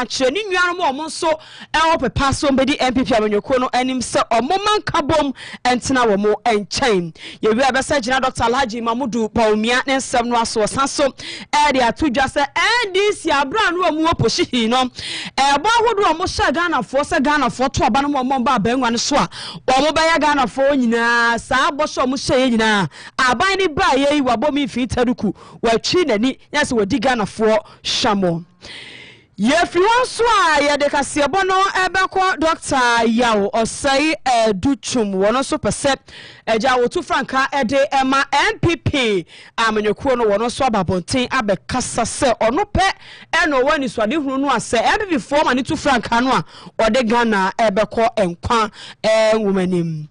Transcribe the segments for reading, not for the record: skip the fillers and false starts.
Acheni nuanom omo so pepa so mbedi MPP amanyoko no anim se omoman kabom entena wo mo enchen ye wi abesa gina Dr. Alhaji Mamudu Paumia ne nsem no aso sanso de atudwa se NDC abra no omo opposition no bo ahodo omo sha Ghana fo se Ghana fo to aba no omo ba banwa no so a omo ba ya Ghana fo nyina sa bo so omo sha ye nyina aban ni ba ye wabo mi fi taruku wa twi nani yase wodi Ghana fo shamo If you want to, ya de Kase3 no ebeko Dr. Yao osai duchum wono so pese eja wotu franka ede ema MPP amanyekuo no wono so ababonten abekasa se ono pe eno wani swade hunu no ase MPP form ani tu franka no a ode Ghana ebeko enkwa enwumanim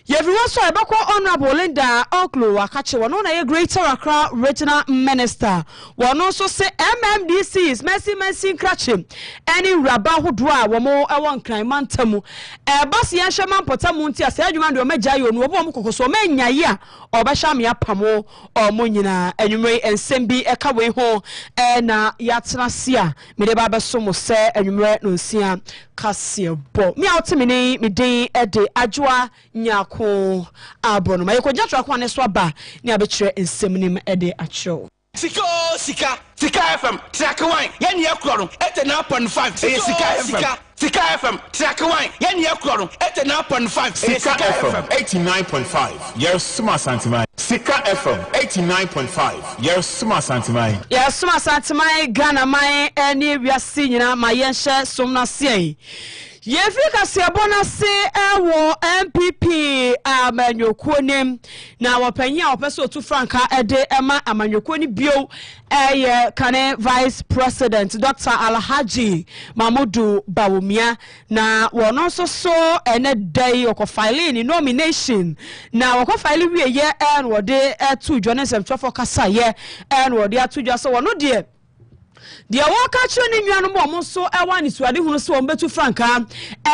Everyone saw a honorable Linda Oklo Wakache, one on a Greater Accra Regional Minister. One also say MMDCs, Messi Cratchim, any rabba who draw one more I want Climantamu. A Bassi Shaman Potamunti, a Sergeant or Majayo, no one so many ya or Bashamia Pamo or Munina, anyway, and Sembi Ekawe ho, and Yatsnasia, Medebaba Somo se, and you might not see Kase3. Me out to me day at the Ajwa Nyako. Abono ma yeko jatwa kwa ne so ba ni abetire ensemnim ede acho Sikka FM track 1 ye ne yakoro 89.5 Sikka FM track 1 ye ne yakoro 89.5 Sikka FM 89.5 yes suma santimai Sikka FM 89.5 yes suma santimai Ghana mai eni wiase nyina ma yenhye somna sei Yefri Kase3 na se ewo MPP amanyoko nim na wapanyi a opeso tu franka ede ema amanyoko ni bio kane Vice President Dr. Alhaji Mamudu Paumia na wono so ene day okofile ni nomination na wakofile wie ye en wode tu Johnson Twafo kasa ye en wode atudwa so wono de Dia waka choni nuanom omo so ewa ni suade hunu so ombetu franka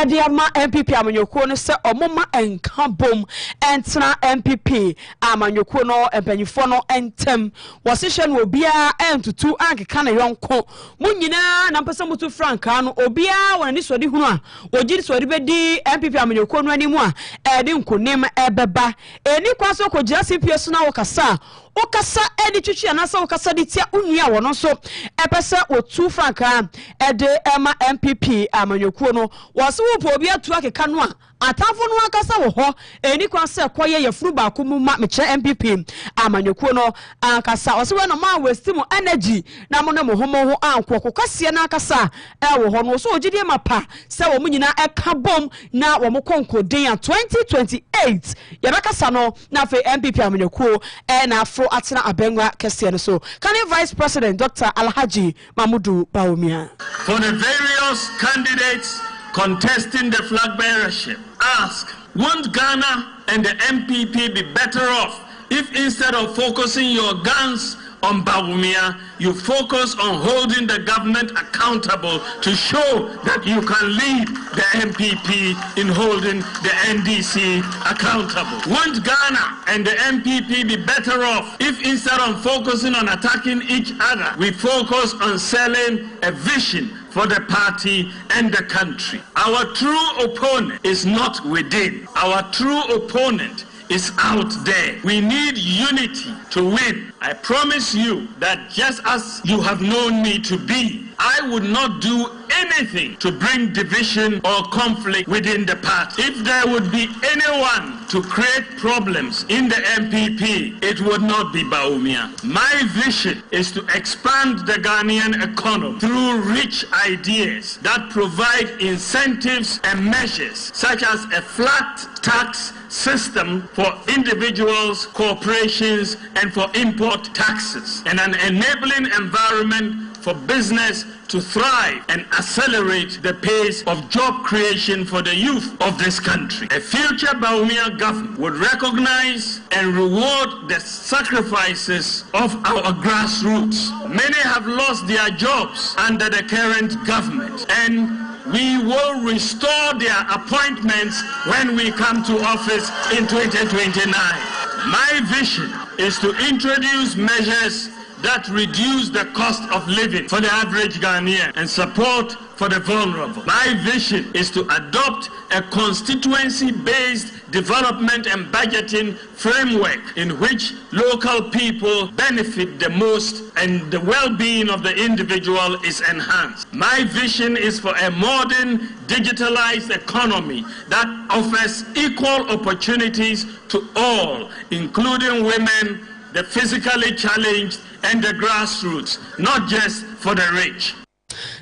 ede ama MPP amanyoko no se omoma enka bom entena MPP amanyoko no empanyifo no entem wasehwe no obia entutu ankeka na yonko munyina na mpesa mutu franka no obia wona ni suade hunu a ogiri suade bedi MPP amanyoko no animu a ede nkonem ebeba eni kwaso kogia CPS na wokasa Okasa edi chichi anasa okasa ditia unua wono so epese otu franka ede ema MPP amanyoko no wase wo po obi atu akeka no a atafo no akasa wo ho eni kwase koye yefuru ba ko mu ma meche MPP amanyoko no akasa wase we no ma westimu energy na mo na mo homo ho anko kokase na akasa wo ho no so ogide mapa se wo munyina eka bom na wo mo konkoden a 2028 yabakasa no na fe MPP amanyoko na afro atena abenwa Kase3 no so can Vice President Dr. Alhaji Mamudu Paumia for the various candidates contesting the flag bearership ask, won't Ghana and the MPP be better off if instead of focusing your guns on Paumia, you focus on holding the government accountable to show that you can lead the MPP in holding the NDC accountable? Won't Ghana and the MPP be better off if instead of focusing on attacking each other, we focus on selling a vision for the party and the country? Our true opponent is not within. Our true opponent is out there. We need unity to win. I promise you that just as you have known me to be, I would not do anything to bring division or conflict within the party. If there would be anyone to create problems in the MPP, it would not be Paumia. My vision is to expand the Ghanaian economy through rich ideas that provide incentives and measures such as a flat tax system for individuals, corporations, and for import taxes, and an enabling environment for business to thrive and accelerate the pace of job creation for the youth of this country. A future Paumia government would recognize and reward the sacrifices of our grassroots. Many have lost their jobs under the current government, and we will restore their appointments when we come to office in 2029. My vision is to introduce measures that reduce the cost of living for the average Ghanaian and support for the vulnerable. My vision is to adopt a constituency-based development and budgeting framework in which local people benefit the most and the well-being of the individual is enhanced. My vision is for a modern, digitalized economy that offers equal opportunities to all, including women, the physically challenged, and the grassroots, not just for the rich.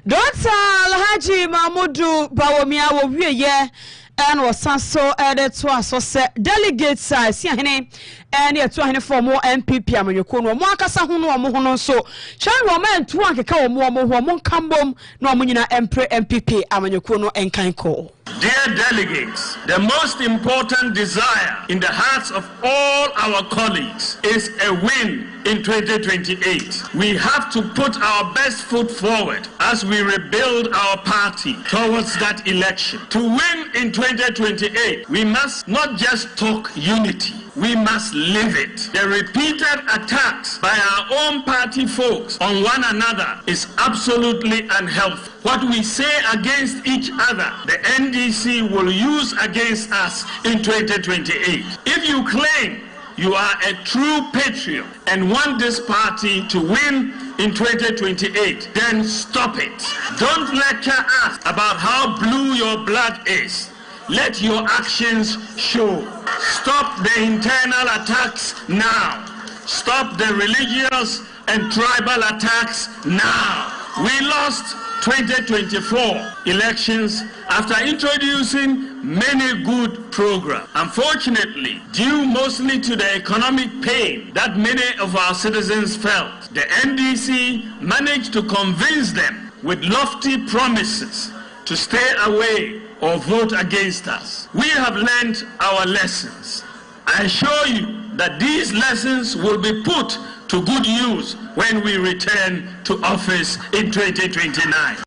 Dr. Alhaji Mahmudu Bawumia wo wiye and was so added to us so delegates see hene and yet to hene for more MPP amanyoko no mo akasa ho no mo ho no so shan wo man to ankeka wo mo kambom no mo nyina MPP amanyoko no enkan ko. Dear delegates, the most important desire in the hearts of all our colleagues is a win in 2028. We have to put our best foot forward as we rebuild our party towards that election. To win in 2028, we must not just talk unity, we must live it. The repeated attacks by our own party folks on one another is absolutely unhelpful. What we say against each other, the NDC will use against us in 2028. If you claim you are a true patriot and want this party to win in 2028, then stop it. Don't lecture us about how blue your blood is. Let your actions show. Stop the internal attacks now. Stop the religious and tribal attacks now. We lost 2024 elections after introducing many good programs. Unfortunately, due mostly to the economic pain that many of our citizens felt, the NDC managed to convince them with lofty promises to stay away or vote against us. We have learned our lessons. I assure you that these lessons will be put to good use when we return to office in 2029.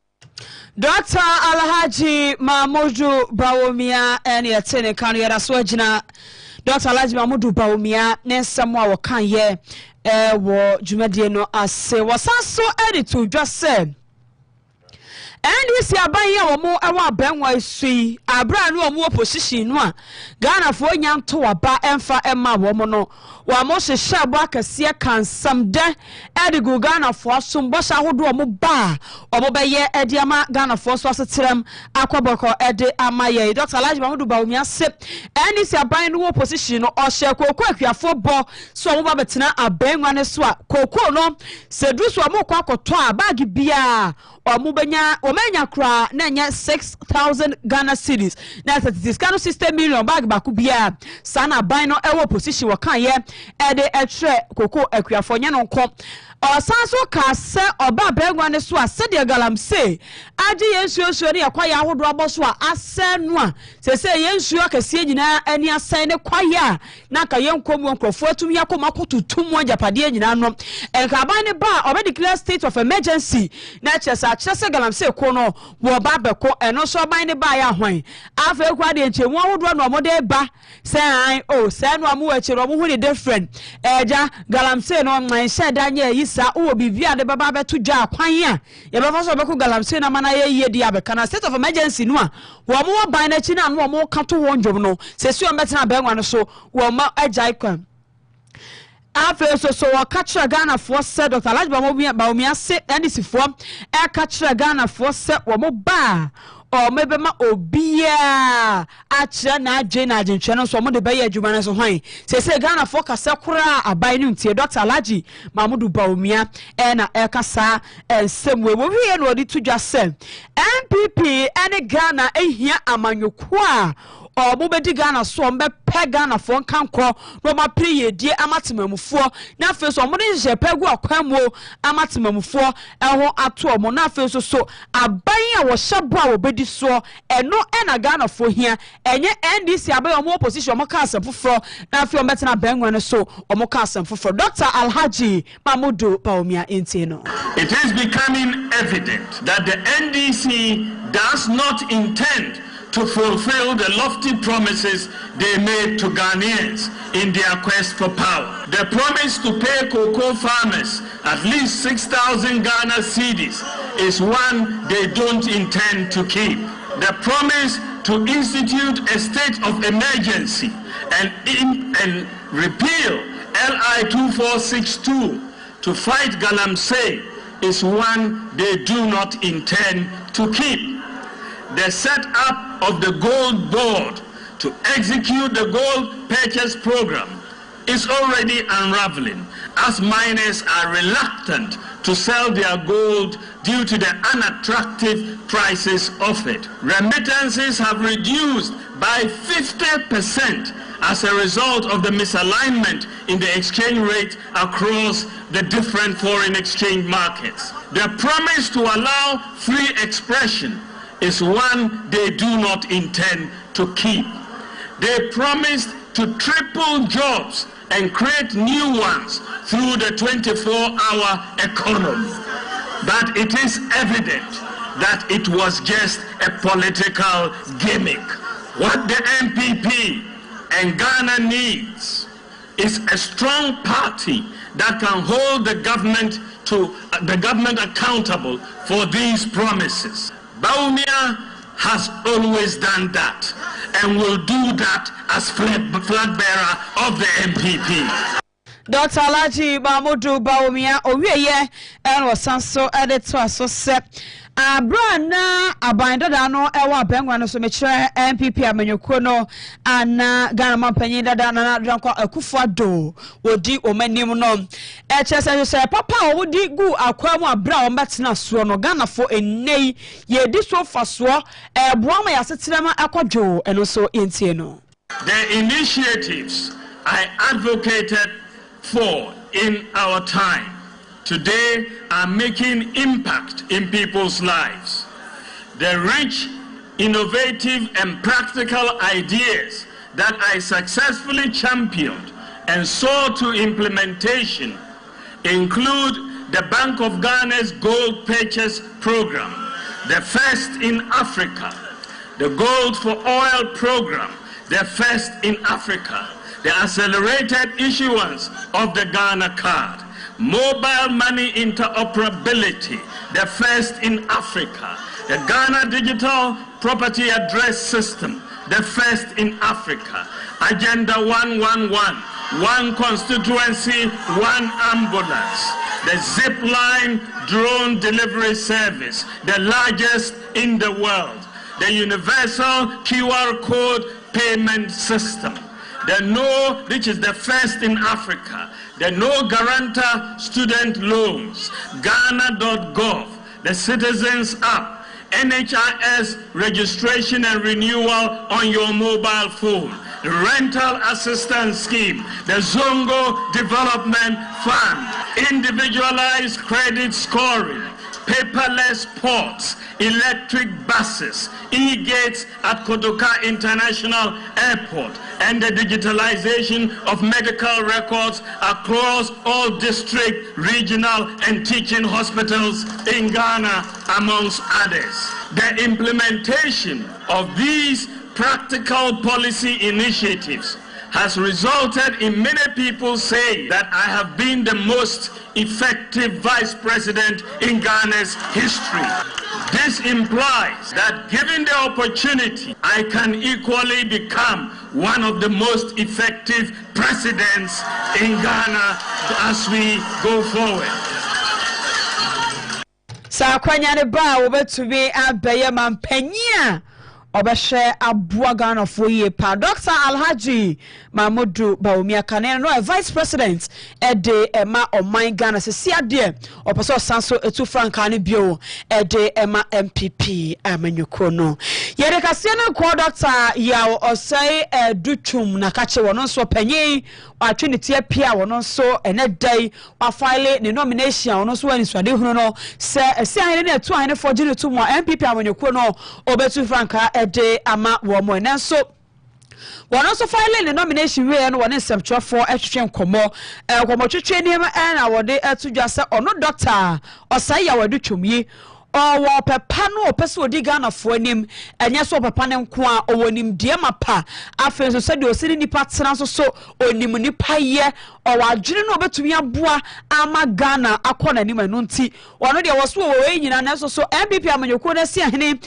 Dr. Alhaji Mahmudu Bawumia and Yatene Kanu Swajina. Dr. Alhaji Mahmudu Bawumia Nensamwa Wakanye wo Jumadieno ase wasanso editor just said. And we see a buyer or more our benwa sui, a brand new opposition one. Ghana for young to a bar and for Emma womono. Wa most shabaka sia can some de edigo Ghana for some bosha who do a muba or mobaye ediama Ghana for so term aquaboko edi amaye. Dr. Alhaji Mahmudu Bawumia sip and we see a buying new opposition or share cocoa football so mubabetina a benwa swa cocoa no sedus wa mo kwako toa bagi bia or mubenya omenya kra na 6,000 Ghana cedis na this kind of system million bag bakubia sana buy no ewo position wakan ye ede etre koko akuafo nya no nko osanso kase oba bengwa ne so asede galamse age yensuo ne yakwa ya hodo aboso a asenu a sese yensuo akase nyina ani asan ne kwaya na ka yenkomu nkrofo atumi yakoma kotutum ajapade nyina no enka ban ne ba obe declare state of emergency na chesa galamse ko no wo ba beko eno so ban ne ba ya hwan afa kwa de enchemu hodo no omode ba say oh say no amu echero mo hu ne different eja galamse no man sheda nya sa uwo bibia de baba beto dwa akwan a ye befa so beku galamse na mana ye di abeka na state of emergency no a wo mo ban na chi na no mo ka to wo ndwom no se su ometina benwa no so wo ma agya ikwan afa so wakachira Ghana for said Dr. Alhaji Bawumia se NDC for kachira Ghana for se wo mo ba o mebema obia achira na adwe na adwentwe no so mo de baye adwuma no so hwan se Ghana for kasa kura abai no ntie Dr. Alhaji Mahmudu Bawumia na kasa ensemwe wo wie no odi tudwa se MPP ene Ghana ehia amanyoko a o mo bedi Ghana so mbe pe Ghana for nkanko no ma priye die amatemamufo na fe so mo de je pegu akwamo amatemamufo eho ato mo na fe so aban a wo hyebo a wo bedi so eno na Ghana for hia enye NDC abai mo opposition mo ka asem foforo na fe o metena benwa ne so o mo ka asem foforo Dr. Alhaji Mahmudu Bawumia intino. It is becoming evident that the NDC does not intend to fulfill the lofty promises they made to Ghanaians in their quest for power. The promise to pay cocoa farmers at least 6,000 Ghana cedis is one they don't intend to keep. The promise to institute a state of emergency and repeal LI 2462 to fight galamsey is one they do not intend to keep. The setup of the gold board to execute the gold purchase program is already unraveling, as miners are reluctant to sell their gold due to the unattractive prices of it. Remittances have reduced by 50% as a result of the misalignment in the exchange rate across the different foreign exchange markets. The promise to allow free expression is one they do not intend to keep. They promised to triple jobs and create new ones through the 24-hour economy. But it is evident that it was just a political gimmick. What the MPP and Ghana needs is a strong party that can hold the government accountable for these promises. Bawumia has always done that and will do that as flag bearer of the MPP. Dr. Alhaji Mahmoud Bawumia owieye en wasanso edito asose Abrana abandada no ewa bengwa no so mechire MPP amanyoko no ana Ghana mampanyin dada na dranko Akufo-Addo wodi omanim no chese papa wodi gu akwa mu abra o metena so no Ghana fo enei ye di so faso eboa ma yasetirema akwadwo eno so entie no. The initiatives I advocated for in our time today are making impact in people's lives. The rich, innovative, and practical ideas that I successfully championed and saw to implementation include the Bank of Ghana's Gold Purchase Program, the first in Africa, the Gold for Oil Program, the first in Africa, the accelerated issuance of the Ghana card, mobile money interoperability, the first in Africa, the Ghana Digital Property Address System, the first in Africa, Agenda 111, one constituency, one ambulance, the Zipline drone delivery service, the largest in the world, the universal QR code payment system, the No, which is the first in Africa, the No Guarantor student loans, Ghana.gov, the Citizens app, NHIS registration and renewal on your mobile phone, the Rental Assistance Scheme, the Zongo Development Fund, individualized credit scoring, paperless ports, electric buses, e-gates at Kotoka International Airport, and the digitalization of medical records across all district, regional, and teaching hospitals in Ghana, amongst others. The implementation of these practical policy initiatives has resulted in many people saying that I have been the most effective vice president in Ghana's history. This implies that given the opportunity, I can equally become one of the most effective presidents in Ghana as we go forward. Sa kwanyane ba obetumi abeye mampanyia obehwe abua Ghana fo ye pa. Dr. Alhaji Mahmoud Bawumia Kane no vice president ede ema oman Ghana sesia de opeso sanso etu franka ne bio ede ema MPP amanyuko no yere kase na ko Dr. ya osai edutum na kache wono so panyi atweniti apia wono so enedai wa file ne nomination wono so wani swade hunu no se esi ahene na etu ahene for gene to mo MPP amanyuko no obetu franka ede ama wo mo na so one also filing the nomination we no one nsɛmtwa for atwetwe nkomo twetwe ni ma na wode atu dwasa ono doctor osai ya wadu twomyi Owo papa no opese odi Ghana fo anim enye so papa ne nko a owonim die mapa afen so sede osiri nipa tena so onim nipa ye owa adwene no obetumi aboa ama Ghana akona nim anu nti ono de woso wo nyina na so MPP amanyoko na si ahene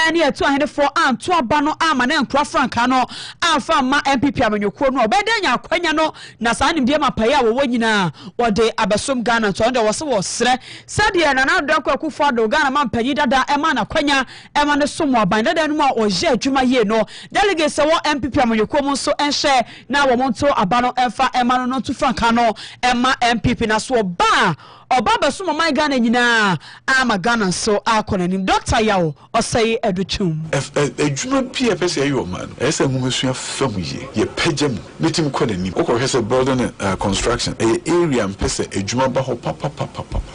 ene etu ahene fo anto aba no ama na nkra franka no amfa ma MPP amanyoko no obedanya akwanya no na saa nim die mapa ye a wo nyina wode abesom Ghana to ono de woso wo sre sede na na do akufo do Ghana manpanyi dada ema na kwanya ema ne somo aban dada no ma oje adwuma ye no delegate se wo MPP amanyoko mu so enhye na wo monto abano emfa ema no to franka no ema MPP na so ba oba beso man Ghana nyina ama Ghana so akonanim Dr. Yawo osay educhum edwuma pia pese ayo man ese mumesua famu ye pagem metim konanim okwohese building construction area pese edwuma ba ho papa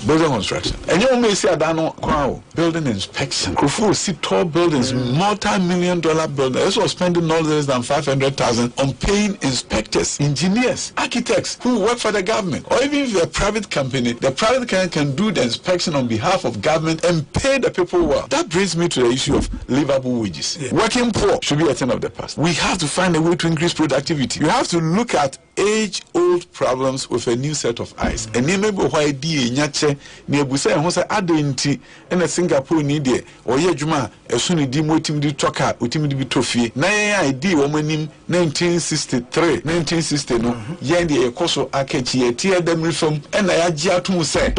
building construction enye mo esi adano kwa building inspection kufu see tall buildings multi-million-dollar buildings also spending no less than 500,000 on paying inspectors, engineers, architects who work for the government, or even if you're a private company, the private company can do the inspection on behalf of government and pay the people well. That brings me to the issue of livable wages. Working poor should be a thing of the past. We have to find a way to increase productivity. You have to look at age-old problems with a new set of eyes. And maybe why die nyache ne busa ho say adenti na Singapore ni de oye dwuma esuni di motim di toka otimi di bitofie na yen ID wo manim 1960 no yen de ekoso akachi ye tie dem reform na ya gi atum say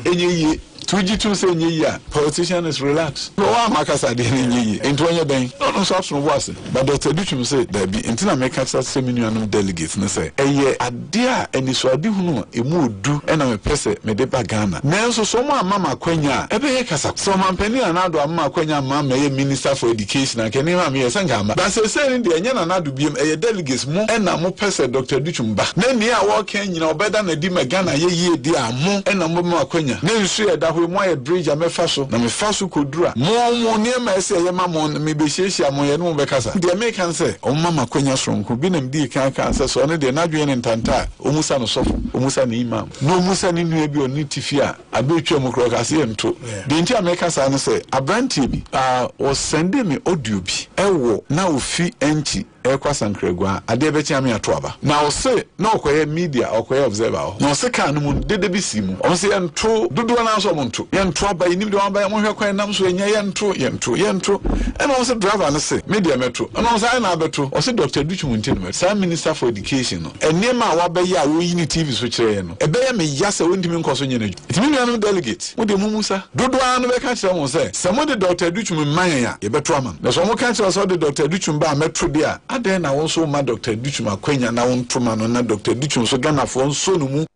enye yi Tuji to say yeah, politician is relaxed. No one makasa de nye into onye ben. No so aso was. But Dr. Duchum say there be intina make us seminuanum delegates na say eye ade a eni so ade hunu emu odu e na me pese me de ba Ghana. Nanso so ma mama kwanya ebe ye kasa. So man pani na do mama kwanya ma me minister for education and keni ma me yesenga ma. But say de enye na do biem eye delegates mo e na mo pese Dr. Duchum ba. Na ni a wo kan nyina obeda na di ma Ghana ye di a mo e na mo ma kwanya. Na nsu e da we mo a bridge a mefaso na mefaso kodura mo niema ese ye mama me be hyehyia mo ye no be kasa de American say o mama kwanya sonko bi na mdi kan say so ne de nadwe ne ntanta o musa no sofo o musa ne imam no musa ne nua bi oni tifia abetwa mo kro kase ento de nti America say no say abrantie bi o sende me audio bi ewo na ofi enchi ekwa sankragwa ade be chiame atoaba na o se na okoye media okoye observer na o se kan no mu dede bi simu o se ento dodo na so mo nto ye nto aba inim de wan mo hwe kwan nam so enya ye nto e na o se driver na se media metro na o se na abeto o se Dr. Duchum ntino sa minister for education no enema wa be ya wo yini TV so kire no e be ya me yasa wontimi nkoso nyene itimi nua delegate wo de mumusa dodo an be ka kire mo se mo de Dr. Duchum man ya ye beto ama na so mo ka kire so de Dr. Duchum ba metro dia ade na won so ma Dr. Duchum akwanya na won toma no na Dr. Duchum so Ghana fo nso no mu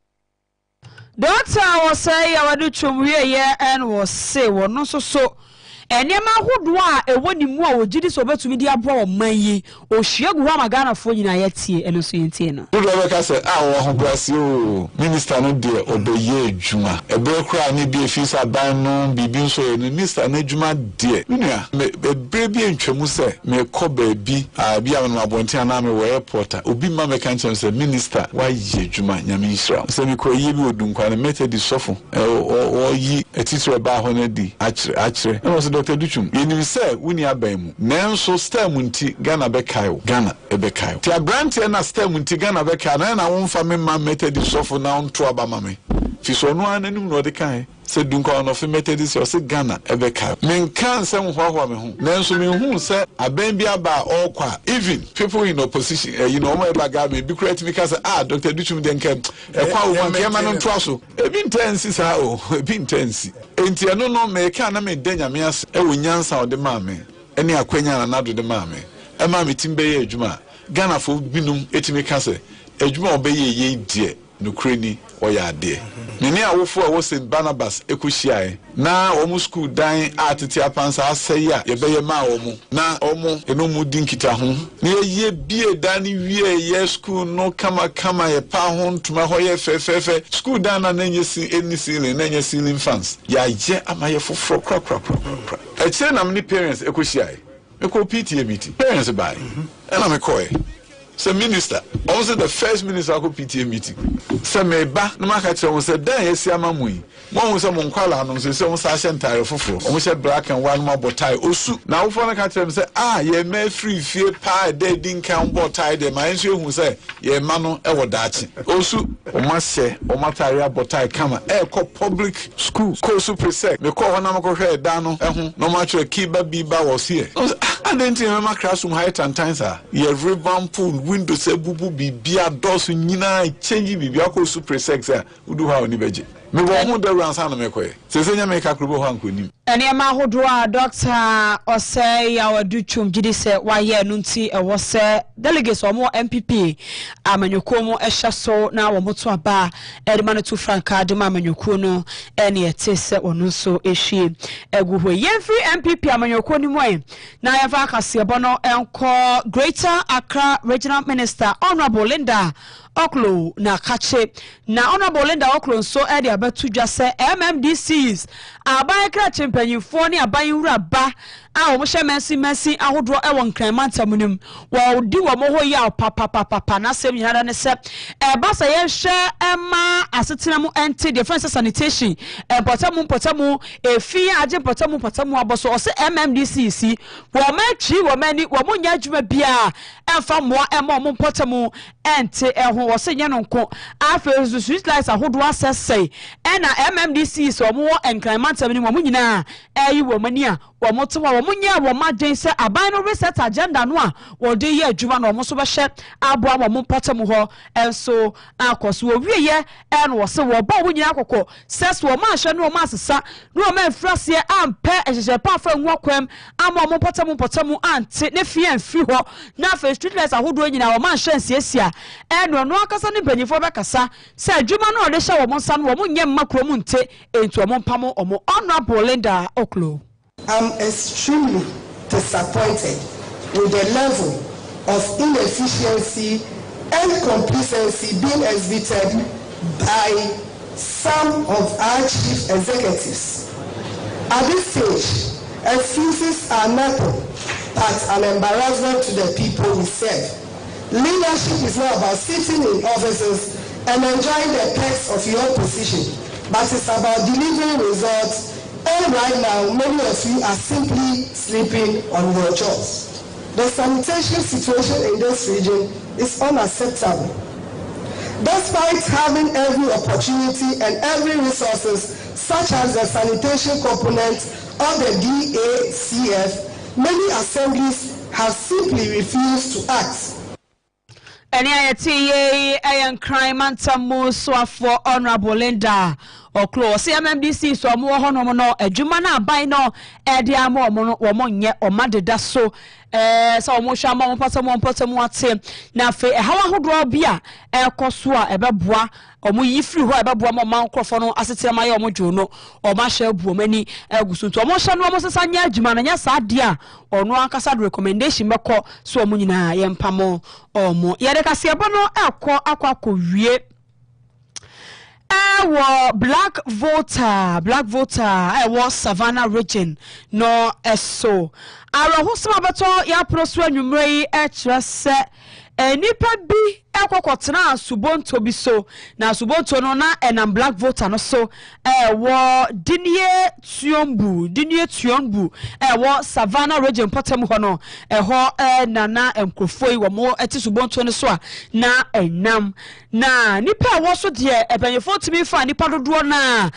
Doctor was say ya Duchum ye and was say won so enema hodo a ewoni mu a wogidi so betumi di abo manyi ohyiegu ho magana fo nyina yetie eno so yentie no do be ka say wo ho brasi o minister no de obeye adwuma ebe kra ni bi efisa ban no bibi so no minister na adwuma de nua be bi entwemu say me ko ba bi bi a no abontia na me wo airport obi ma me kan chem say minister wa ye adwuma nyame Israel say me ko yi bi odunkwa na method sofo o yi etitire ba ho na di akire no so Dr. Duchum yenim say wuni abamu nanso stem nti Ghana be kayo Ghana ebe kayo ti abrante na stem nti Ghana be kayo na wonfa me ma method sofo na onto abama me fi so no ananim no de kan se dunko no fi method so se Ghana ebe kayo men kan se hwahwa me hu nanso me hu se aban bi aba okwa even people in opposition mo eba ga me bi create me cause Dr. Duchum den kan ekwa wo man kema no nto aso ebi intensi sa ebi intensi enti eno no me ka na me denya me as ewo nyansa ode maame ene akwanya na nado de maame e maame timbe ye adwuma Ghana fo binum etimi ka se adwuma obeye ye die no kreni oyade meni awofo a wo St. Barnabas ekohyiae na omu school dan atete apansa aseya ye beye ma omu na omu eno mu dinkita ho na ye bie dan wie ye school no kama ye pa ho ntuma ho ye fefefe school dan na nye ceiling na nye ceiling fans ya je amaye foforo kra e che na mni parents ekohyiae eko PTA meeting parents buy ena me koe say minister also the first minister ko PTA meeting say me ba na maka kire won say dan yesi amamu yi mo won say mon kwala no say won sa hye ntare foforo o mo hye black and white mo botai osu na wo fo na ka kire say ye me free fie pa de din kan botai de ma enso hu say ye ma no e wo daachi osu o ma hye o ma tare botai kama e ko public school ko su presec me ko hona mo ko hwe dan no ho no ma kire kiba biba was here and then me ma classroom height and times ye revamp windows ebubu bibia doors nyina change bibia ko su presec udu ha oni beje me wo hu da ransa na me koye se senya me ka krubo ha nkonim ene ma hodo a doctor osei ya wadu chum gidi se waye no nti e wo se delegates omo MPP amanyoko mo ehye so na wo moto aba e ma no to franka de ma amanyoko no ene ete se ono nso ehwie eguhwe yemfri MPP amanyoko ni moye na ya va kase bono enko Greater Accra Regional Minister Honorable Linda Oklo na kache na Honorable Linda Oklo nso e de abatu dwa se MMDCs aban kra chempanyifo ne aban wura ba a wo hye mensi ahodo e won kranmantamunum wo di wo mo ho ya papa na sem nyara ne se e ba sa ye hye ema asetena mu ente defense sanitation e potamu efi age potamu aboso o se MMDCs wo machi wo mani wo mo nya adwuma bia emfa moa ema mo potamu ente ho wo se nye no nko afa street lights ahodo asese e na MMDCs wo mo enkranmantamunum wo nyina eyi wo mani a wo mo to wo munya wo maden se aban no reset agenda no a wo de ye adwuma no mo so be hye aboa wo mo potem ho enso akoso wo wieye en wo se wo ba wo nyina akokọ ses wo ma hye no ma asesa no ma mfrase ampe ehye pa fa nwa kwam ama mo potem ante ne fie mfiri ho na fa street lights ahodo nyina wo ma hye nsiesia en no akasa ne panyifo be kasa se adwuma no de hye wo mo nsa no wo munya makro mu nte entu wo mo mpamo omo Honorable Linda Oklo. I'm extremely disappointed with the level of inefficiency and complacency being exhibited by some of our chief executives. At this stage, excuses are nothing but an embarrassment to the people we serve. Leadership is not about sitting in offices and enjoying the perks of your position, but it's about delivering results. And right now, many of you are simply sleeping on your jobs. The sanitation situation in this region is unacceptable. Despite having every opportunity and every resources, such as the sanitation component of the DACF, many assemblies have simply refused to act. Any ayan crime mantamu so for Honorable Linda Oklo CMMDC so mo hono no adwuma na aban no e de ama wo mo nye o madeda so so mo hwa mo potamu ate na fe hawa hodo bia ekoso a ebeboa omo yifiri ho ebeboa mo mankrofo no asetira maye omo dwono o ma hwa buomani agusunto omo hwa no omo sesa nya adwuma na nya saade a ono akasa do recommendation meko so omo nyina ye mpamo omo ye de kase ebono akọ wie black voter was Savannah region no eso araho sama beto ya proso anwumre yi etrese nipa bi ekokotena subonto bi so na subonto no na enam black voter no so wo dinie tuombu wo Savannah region potem ho no ho nana enkrofoi wo mo eti subonto no so a na enam na nipa wo so de ebenyefo timi fa nipa dodo na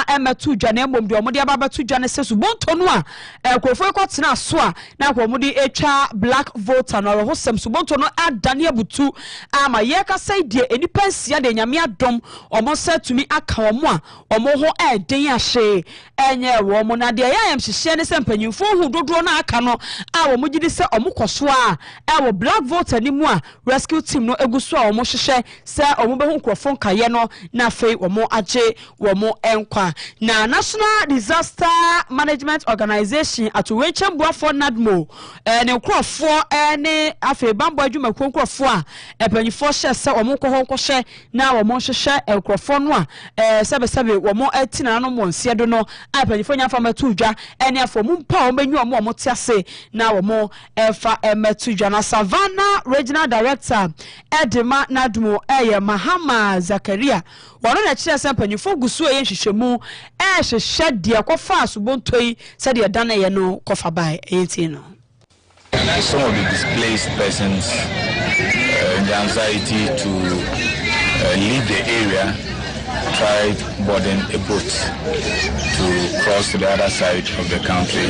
ematu dwa na emom de omo de ababatu dwa na se subonto no a enkrofoi kotena so a na ko mo de etwa black voter no ho sem subonto no adane abutu ama ye ka say de enipa nsia de nyame adom omo satumi aka omo a omo ho eden ahye enye wo mo na de ya yam hihye ne sempanyimfo hu dodo na aka no a wo mo gidi se omo koso a wo black voter ni mu a rescue team no eguso a omo hihye se omo be hu nkrofo nkaye no na fei omo age wo mo enkwa na National Disaster Management Organization atuwenchem boafo nadmo ne nkrofo ne afei bambo adwuma nkrofo a epanyifo hye se omo kɔ hye na omo hyehyɛ nkrofo no a sebe omo atina no monsie do no epanyifo nya fa matu dwa ene afo mu mpa omenyu omo tiase na omo efa matu dwa na Savannah Regional Director Edema Nadmo Mahama Zakaria wono na kire se mpanyifo gusu eye hwehwemu hyehyɛ de akɔfa asubontoi se de dana ye no kɔfa bai enti no. Some of the displaced persons the anxiety to leave the area tried boarding a boat to cross to the other side of the country,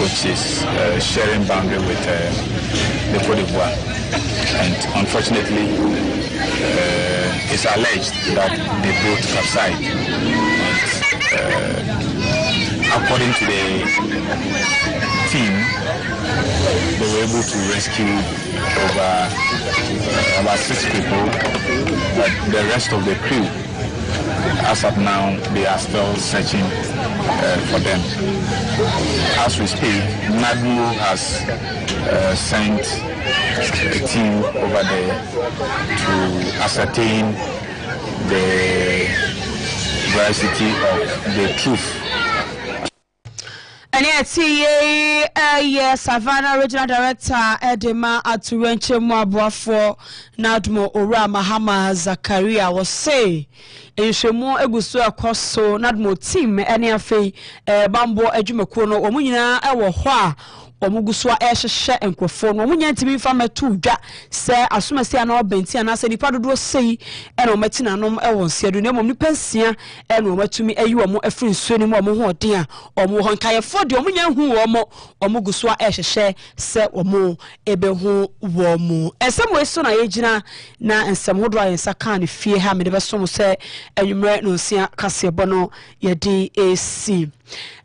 which is sharing boundary with the Côte d'Ivoire. And unfortunately, it's alleged that the boat capsized. According to the team, they were able to rescue about 6 people, but the rest of the crew, as of now, they are still searching for them. As we speak, NADMO has sent a team over there to ascertain the veracity of the truth. And yes, Savannah Regional Director Edema Aturenche Mwabuafo Nadmo Ora Mahama Zakaria was say Eshemo Egusu Akoso Nadmo team any afe Bambo Ejumekuo no omunyina ewo ho a omugusua ehhye enkrofo no omunya ntimi fa matu dwa se asomasi ana obenti ana se nipa dodo sei ena omatina nom ewo nseadu na mom nipa nsia ena omatumi ayi omo afiri nsuo ni mu omo ho odin a omo ho nkayefo de omunya hu omo omugusua ehhye se omo ebehu womo esem we so na yegina na ensem hodo ayensa kan fie ha me de besom se enwumre no nsia kasebo no yedi esi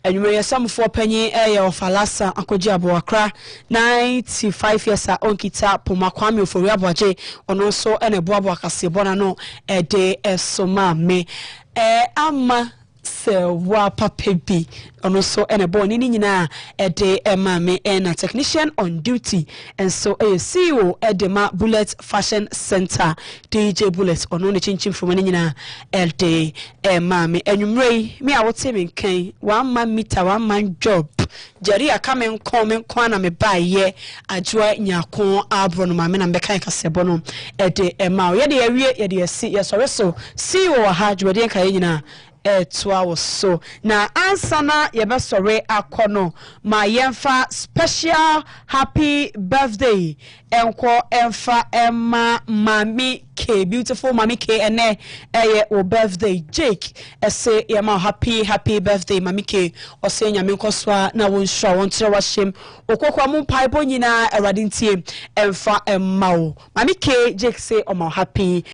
enwumre yesamfo panyi ofalasa akoji Akra 95 years onkita Pomakwame ofori aboaje ono so ene boabo kasebona no ede esoma me ama se wa papebi ono so ene bo ni nyina ede emame na technician on duty and so CEO Edema Bullet Fashion Center DJ Bullet ono ne chinchin from ni nyina ede emame enwumrei me a wote me nkan 1 man meter 1 man job Jerry akamen kwa na me baye ajwa nyakon abro no mame na mbeka kasebo no ede ema ye de awie ye de asi ye sore so CEO ha dwode kan nyina etwa so na ansana ye be sore akono ma yemfa special happy birthday enko emfa emma mami K beautiful mami K ene o birthday Jake ese ye ma happy birthday mami K ose nyame nkoswa na won sure won tere washem okokwa mu pipe nyina awade ntie emfa emma o mami K Jake say o ma happy